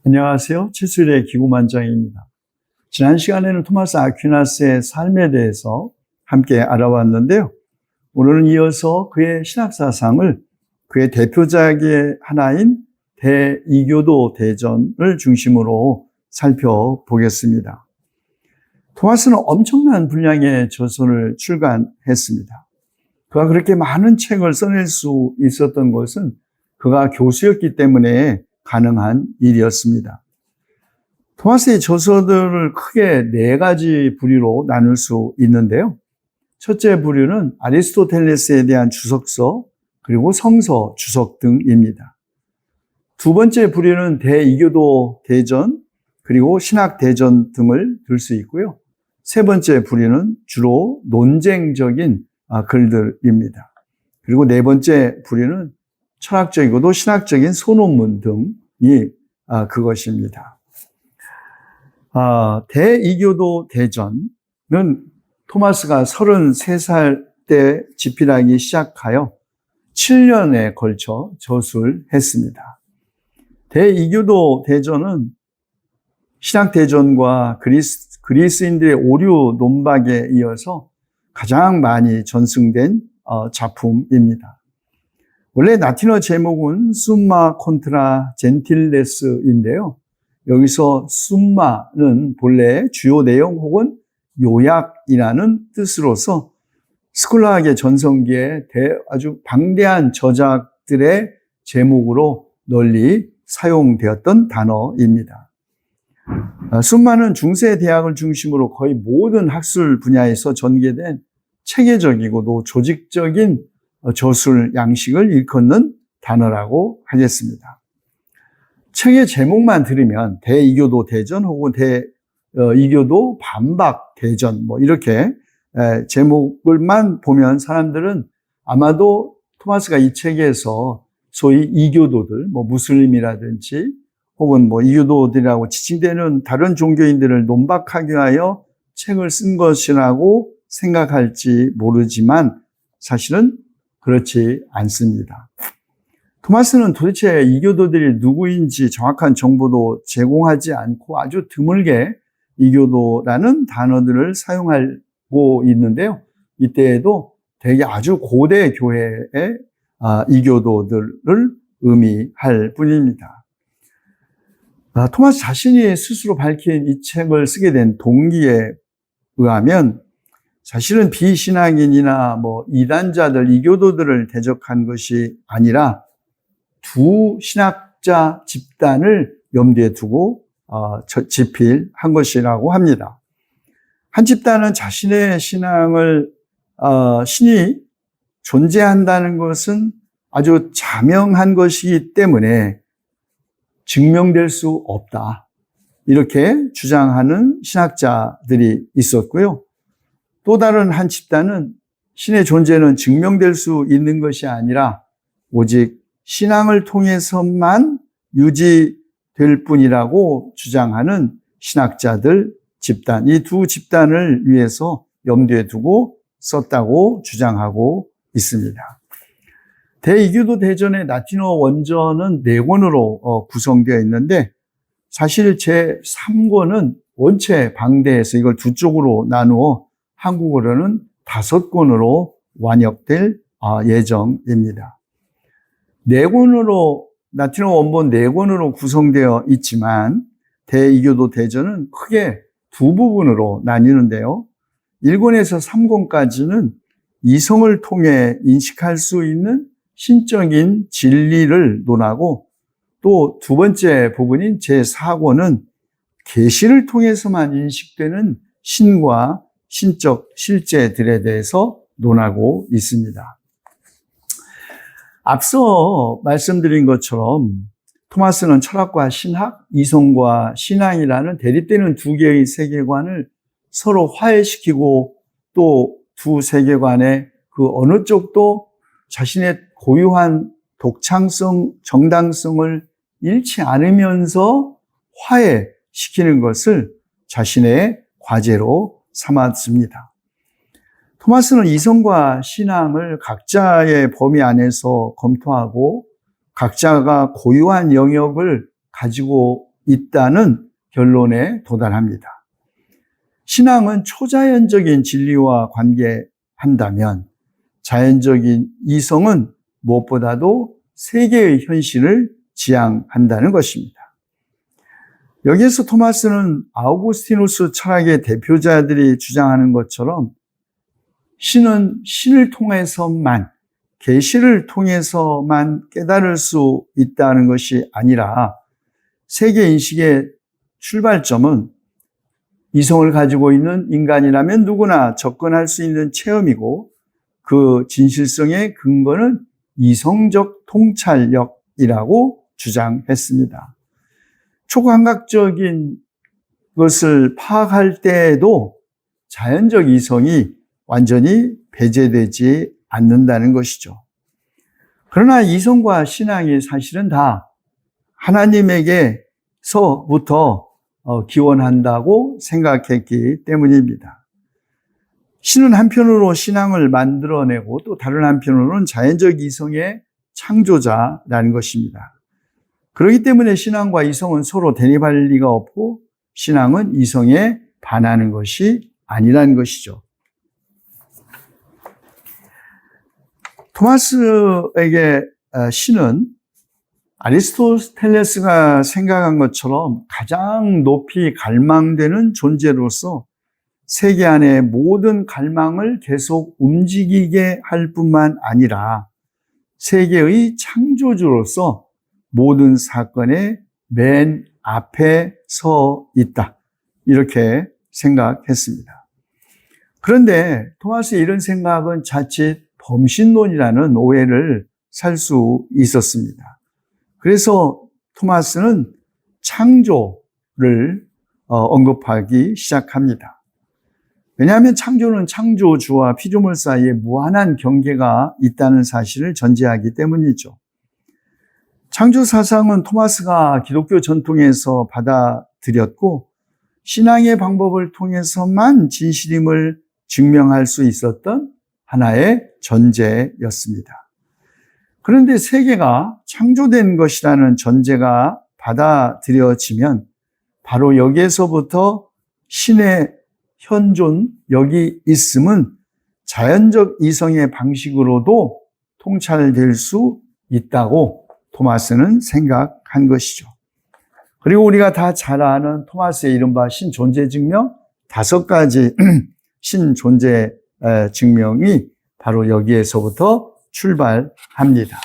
안녕하세요. 치수일의 기구만장입니다. 지난 시간에는 토마스 아퀴나스의 삶에 대해서 함께 알아봤는데요. 오늘은 이어서 그의 신학사상을 그의 대표작의 하나인 대이교도 대전을 중심으로 살펴보겠습니다. 토마스는 엄청난 분량의 저서를 출간했습니다. 그가 그렇게 많은 책을 써낼 수 있었던 것은 그가 교수였기 때문에 가능한 일이었습니다. 토마스의 저서들을 크게 4가지 부류로 나눌 수 있는데요. 첫째 부류는 아리스토텔레스에 대한 주석서, 그리고 성서, 주석 등입니다. 두 번째 부류는 대이교도 대전, 그리고 신학 대전 등을 들 수 있고요. 세 번째 부류는 주로 논쟁적인 글들입니다. 그리고 네 번째 부류는 철학적이고도 신학적인 소논문 등이 그것입니다. 대이교도 대전은 토마스가 33살 때 집필하기 시작하여 7년에 걸쳐 저술했습니다. 대이교도 대전은 신학대전과 그리스인들의 오류 논박에 이어서 가장 많이 전승된 작품입니다. 원래 라틴어 제목은 숨마 콘트라 젠틸레스인데요. 여기서 숨마는 본래 주요 내용 혹은 요약이라는 뜻으로서 스콜라학의 전성기에 아주 방대한 저작들의 제목으로 널리 사용되었던 단어입니다. 숨마는 중세 대학을 중심으로 거의 모든 학술 분야에서 전개된 체계적이고도 조직적인 저술 양식을 일컫는 단어라고 하겠습니다. 책의 제목만 들으면 대이교도 대전 혹은 대이교도 반박 대전 이렇게 제목을만 보면 사람들은 아마도 토마스가 이 책에서 소위 이교도들, 무슬림이라든지 혹은 이교도들이라고 지칭되는 다른 종교인들을 논박하기 위하여 책을 쓴 것이라고 생각할지 모르지만 사실은 그렇지 않습니다. 토마스는 도대체 이교도들이 누구인지 정확한 정보도 제공하지 않고 아주 드물게 이교도라는 단어들을 사용하고 있는데요. 이때에도 되게 아주 고대 교회의 이교도들을 의미할 뿐입니다. 토마스 자신이 스스로 밝힌 이 책을 쓰게 된 동기에 의하면 사실은 비신앙인이나 이단자들, 이교도들을 대적한 것이 아니라 두 신학자 집단을 염두에 두고 집필한 것이라고 합니다. 한 집단은 자신의 신앙을 신이 존재한다는 것은 아주 자명한 것이기 때문에 증명될 수 없다. 이렇게 주장하는 신학자들이 있었고요. 또 다른 한 집단은 신의 존재는 증명될 수 있는 것이 아니라 오직 신앙을 통해서만 유지될 뿐이라고 주장하는 신학자들 집단, 이 두 집단을 위해서 염두에 두고 썼다고 주장하고 있습니다. 대이교도 대전의 라틴어 원전은 4권으로 구성되어 있는데 사실 제3권은 원체 방대해서 이걸 두 쪽으로 나누어 한국어로는 5권으로 완역될 예정입니다. 4권으로, 라틴어 원본 4권으로 구성되어 있지만 대이교도 대전은 크게 두 부분으로 나뉘는데요. 1권에서 3권까지는 이성을 통해 인식할 수 있는 신적인 진리를 논하고 또 두 번째 부분인 제4권은 계시를 통해서만 인식되는 신과 신적 실제들에 대해서 논하고 있습니다. 앞서 말씀드린 것처럼 토마스는 철학과 신학, 이성과 신앙이라는 대립되는 두 개의 세계관을 서로 화해시키고 또 두 세계관의 그 어느 쪽도 자신의 고유한 독창성, 정당성을 잃지 않으면서 화해시키는 것을 자신의 과제로 삼았습니다. 토마스는 이성과 신앙을 각자의 범위 안에서 검토하고 각자가 고유한 영역을 가지고 있다는 결론에 도달합니다. 신앙은 초자연적인 진리와 관계한다면 자연적인 이성은 무엇보다도 세계의 현실을 지향한다는 것입니다. 여기에서 토마스는 아우구스티누스 철학의 대표자들이 주장하는 것처럼 신은 신을 통해서만, 계시를 통해서만 깨달을 수 있다는 것이 아니라 세계 인식의 출발점은 이성을 가지고 있는 인간이라면 누구나 접근할 수 있는 체험이고 그 진실성의 근거는 이성적 통찰력이라고 주장했습니다. 초감각적인 것을 파악할 때에도 자연적 이성이 완전히 배제되지 않는다는 것이죠. 그러나 이성과 신앙이 사실은 다 하나님에게서부터 기원한다고 생각했기 때문입니다. 신은 한편으로 신앙을 만들어내고 또 다른 한편으로는 자연적 이성의 창조자라는 것입니다. 그렇기 때문에 신앙과 이성은 서로 대립할 리가 없고 신앙은 이성에 반하는 것이 아니라는 것이죠. 토마스에게 신은 아리스토텔레스가 생각한 것처럼 가장 높이 갈망되는 존재로서 세계 안의 모든 갈망을 계속 움직이게 할 뿐만 아니라 세계의 창조주로서 모든 사건의 맨 앞에 서 있다. 이렇게 생각했습니다. 그런데 토마스의 이런 생각은 자칫 범신론이라는 오해를 살 수 있었습니다. 그래서 토마스는 창조를 언급하기 시작합니다. 왜냐하면 창조는 창조주와 피조물 사이에 무한한 경계가 있다는 사실을 전제하기 때문이죠. 창조 사상은 토마스가 기독교 전통에서 받아들였고 신앙의 방법을 통해서만 진실임을 증명할 수 있었던 하나의 전제였습니다. 그런데 세계가 창조된 것이라는 전제가 받아들여지면 바로 여기에서부터 신의 현존, 여기 있음은 자연적 이성의 방식으로도 통찰될 수 있다고 토마스는 생각한 것이죠. 그리고 우리가 다 잘 아는 토마스의 이른바 신존재 증명 5가지 신존재 증명이 바로 여기에서부터 출발합니다.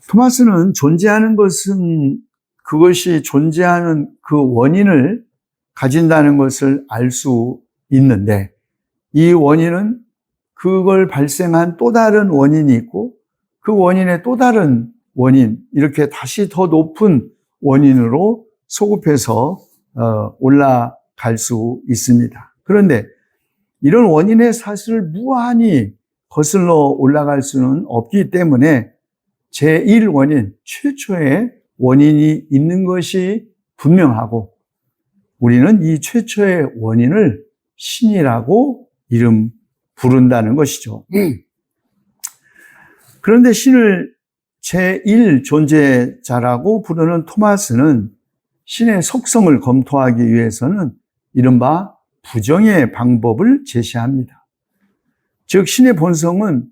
토마스는 존재하는 것은 그것이 존재하는 그 원인을 가진다는 것을 알 수 있는데 이 원인은 그걸 발생한 또 다른 원인이 있고 그 원인의 또 다른 원인, 이렇게 다시 더 높은 원인으로 소급해서 올라갈 수 있습니다. 그런데 이런 원인의 사슬을 무한히 거슬러 올라갈 수는 없기 때문에 제1원인, 최초의 원인이 있는 것이 분명하고 우리는 이 최초의 원인을 신이라고 이름 부른다는 것이죠. 그런데 신을 제1 존재자라고 부르는 토마스는 신의 속성을 검토하기 위해서는 이른바 부정의 방법을 제시합니다. 즉 신의 본성은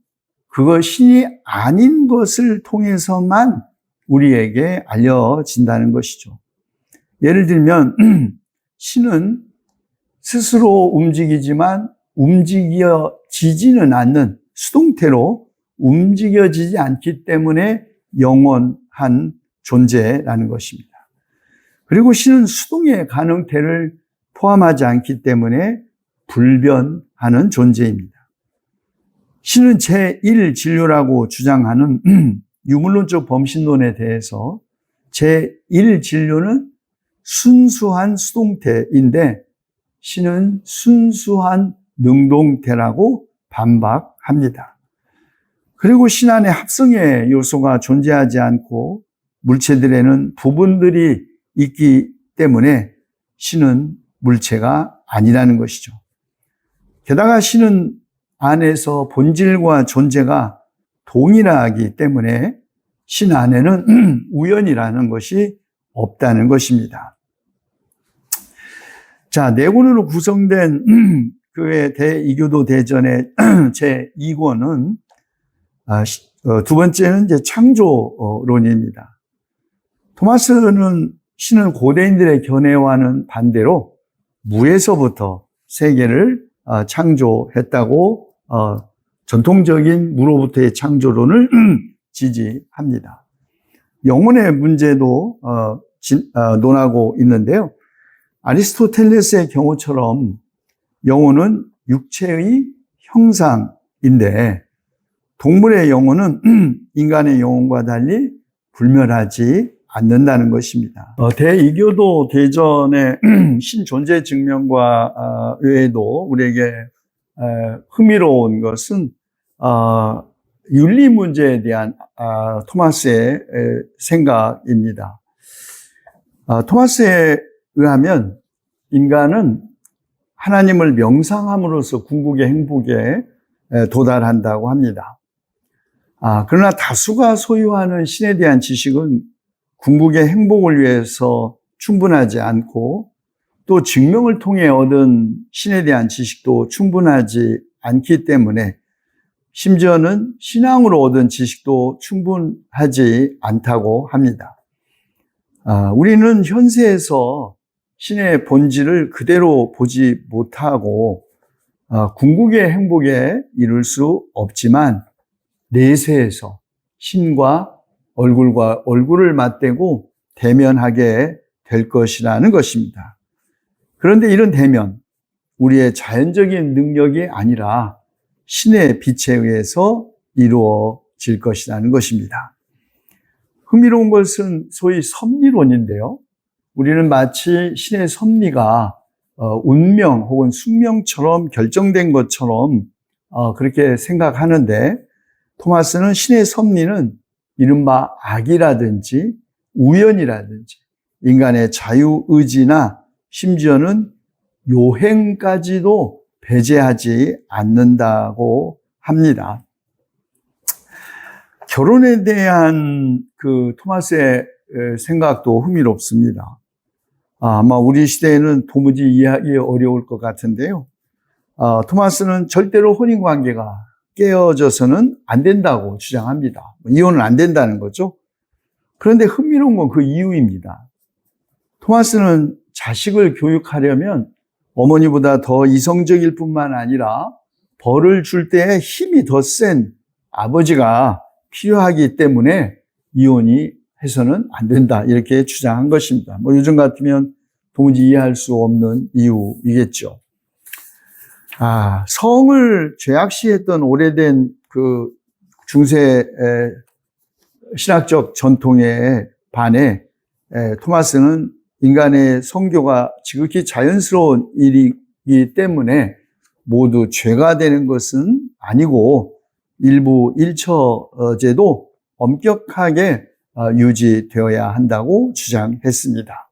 그거 신이 아닌 것을 통해서만 우리에게 알려진다는 것이죠. 예를 들면 신은 스스로 움직이지만 움직여지지는 않는 수동태로 움직여지지 않기 때문에 영원한 존재라는 것입니다. 그리고 신은 수동의 가능태를 포함하지 않기 때문에 불변하는 존재입니다. 신은 제1 진료라고 주장하는 유물론적 범신론에 대해서 제1 진료는 순수한 수동태인데 신은 순수한 능동태라고 반박합니다. 그리고 신 안에 합성의 요소가 존재하지 않고 물체들에는 부분들이 있기 때문에 신은 물체가 아니라는 것이죠. 게다가 신은 안에서 본질과 존재가 동일하기 때문에 신 안에는 우연이라는 것이 없다는 것입니다. 자, 네 권으로 구성된 그의 대이교도 대전의 제2권은 두 번째는 이제 창조론입니다. 토마스는 신은 고대인들의 견해와는 반대로 무에서부터 세계를 창조했다고 전통적인 무로부터의 창조론을 지지합니다. 영혼의 문제도 논하고 있는데요. 아리스토텔레스의 경우처럼 영혼은 육체의 형상인데 동물의 영혼은 인간의 영혼과 달리 불멸하지 않는다는 것입니다. 대이교도 대전의 신존재 증명과 외에도 우리에게 흥미로운 것은 윤리 문제에 대한 토마스의 생각입니다. 토마스에 의하면 인간은 하나님을 명상함으로써 궁극의 행복에 도달한다고 합니다. 그러나 다수가 소유하는 신에 대한 지식은 궁극의 행복을 위해서 충분하지 않고 또 증명을 통해 얻은 신에 대한 지식도 충분하지 않기 때문에 심지어는 신앙으로 얻은 지식도 충분하지 않다고 합니다. 우리는 현세에서 신의 본질을 그대로 보지 못하고 궁극의 행복에 이룰 수 없지만 내세에서 신과 얼굴을 맞대고 대면하게 될 것이라는 것입니다. 그런데 이런 대면, 우리의 자연적인 능력이 아니라 신의 빛에 의해서 이루어질 것이라는 것입니다. 흥미로운 것은 소위 섭리론인데요. 우리는 마치 신의 섭리가 운명 혹은 숙명처럼 결정된 것처럼 그렇게 생각하는데 토마스는 신의 섭리는 이른바 악이라든지 우연이라든지 인간의 자유의지나 심지어는 요행까지도 배제하지 않는다고 합니다. 결혼에 대한 그 토마스의 생각도 흥미롭습니다. 아마 우리 시대에는 도무지 이해하기 어려울 것 같은데요. 토마스는 절대로 혼인관계가 깨어져서는 안 된다고 주장합니다. 이혼은 안 된다는 거죠. 그런데 흥미로운 건 그 이유입니다. 토마스는 자식을 교육하려면 어머니보다 더 이성적일 뿐만 아니라 벌을 줄 때에 힘이 더 센 아버지가 필요하기 때문에 이혼이 해서는 안 된다 이렇게 주장한 것입니다. 요즘 같으면 도무지 이해할 수 없는 이유이겠죠. 성을 죄악시했던 오래된 그 중세 신학적 전통에 반해 토마스는 인간의 성교가 지극히 자연스러운 일이기 때문에 모두 죄가 되는 것은 아니고 일부 일처제도 엄격하게 유지되어야 한다고 주장했습니다.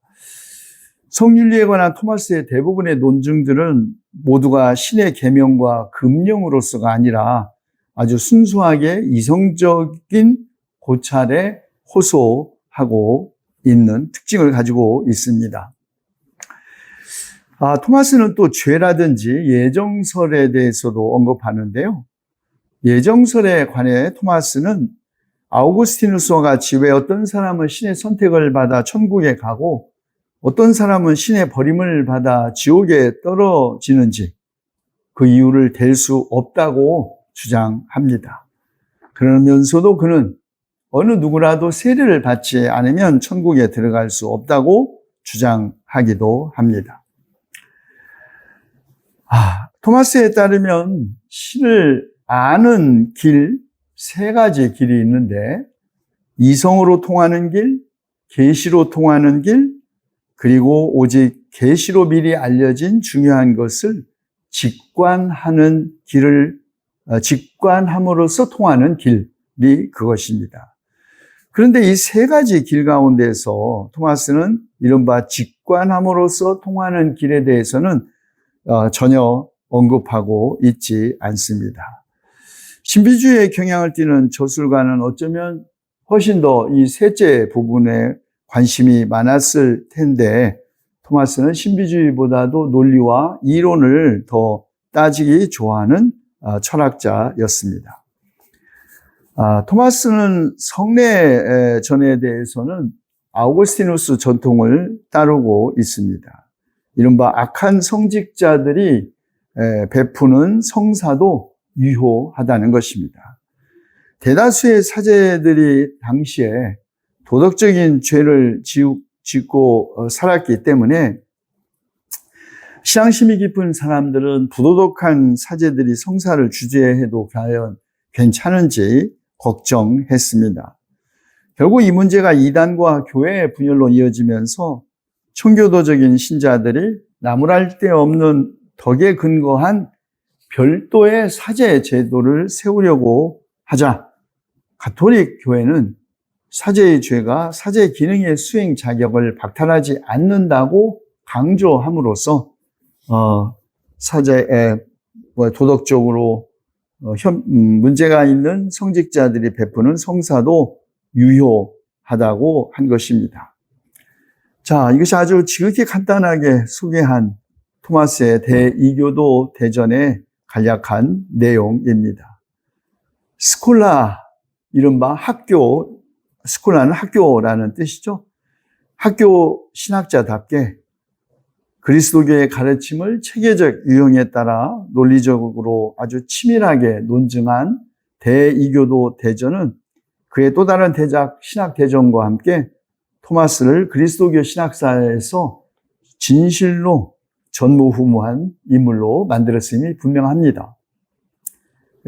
성윤리에 관한 토마스의 대부분의 논증들은 모두가 신의 계명과 금령으로서가 아니라 아주 순수하게 이성적인 고찰에 호소하고 있는 특징을 가지고 있습니다. 토마스는 또 죄라든지 예정설에 대해서도 언급하는데요. 예정설에 관해 토마스는 아우구스티누스와 같이 왜 어떤 사람은 신의 선택을 받아 천국에 가고 어떤 사람은 신의 버림을 받아 지옥에 떨어지는지 그 이유를 댈 수 없다고 주장합니다. 그러면서도 그는 어느 누구라도 세례를 받지 않으면 천국에 들어갈 수 없다고 주장하기도 합니다. 토마스에 따르면 신을 아는 길, 세 가지 길이 있는데 이성으로 통하는 길, 계시로 통하는 길, 그리고 오직 계시로 미리 알려진 중요한 것을 직관함으로써 통하는 길이 그것입니다. 그런데 이 세 가지 길 가운데서 토마스는 이른바 직관함으로써 통하는 길에 대해서는 전혀 언급하고 있지 않습니다. 신비주의의 경향을 띠는 저술가는 어쩌면 훨씬 더 이 셋째 부분에 관심이 많았을 텐데 토마스는 신비주의보다도 논리와 이론을 더 따지기 좋아하는 철학자였습니다. 토마스는 성례 전에 대해서는 아우구스티누스 전통을 따르고 있습니다. 이른바 악한 성직자들이 베푸는 성사도 유효하다는 것입니다. 대다수의 사제들이 당시에 도덕적인 죄를 짓고 살았기 때문에 신앙심이 깊은 사람들은 부도덕한 사제들이 성사를 주재해도 과연 괜찮은지 걱정했습니다. 결국 이 문제가 이단과 교회의 분열로 이어지면서 청교도적인 신자들이 나무랄 데 없는 덕에 근거한 별도의 사제 제도를 세우려고 하자 가톨릭 교회는 사제의 죄가 사제 기능의 수행 자격을 박탈하지 않는다고 강조함으로써 사제의 도덕적으로 문제가 있는 성직자들이 베푸는 성사도 유효하다고 한 것입니다. 자, 이것이 아주 지극히 간단하게 소개한 토마스의 대이교도 대전의 간략한 내용입니다. 스콜라, 이른바 학교, 스콜라는 학교라는 뜻이죠. 학교 신학자답게 그리스도교의 가르침을 체계적 유형에 따라 논리적으로 아주 치밀하게 논증한 대이교도 대전은 그의 또 다른 대작 신학대전과 함께 토마스를 그리스도교 신학사에서 진실로 전무후무한 인물로 만들었음이 분명합니다.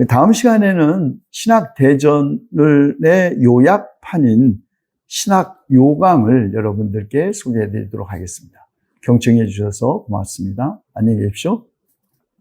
다음 시간에는 신학대전의 요약판인 신학요강을 여러분들께 소개해 드리도록 하겠습니다. 경청해 주셔서 고맙습니다. 안녕히 계십시오.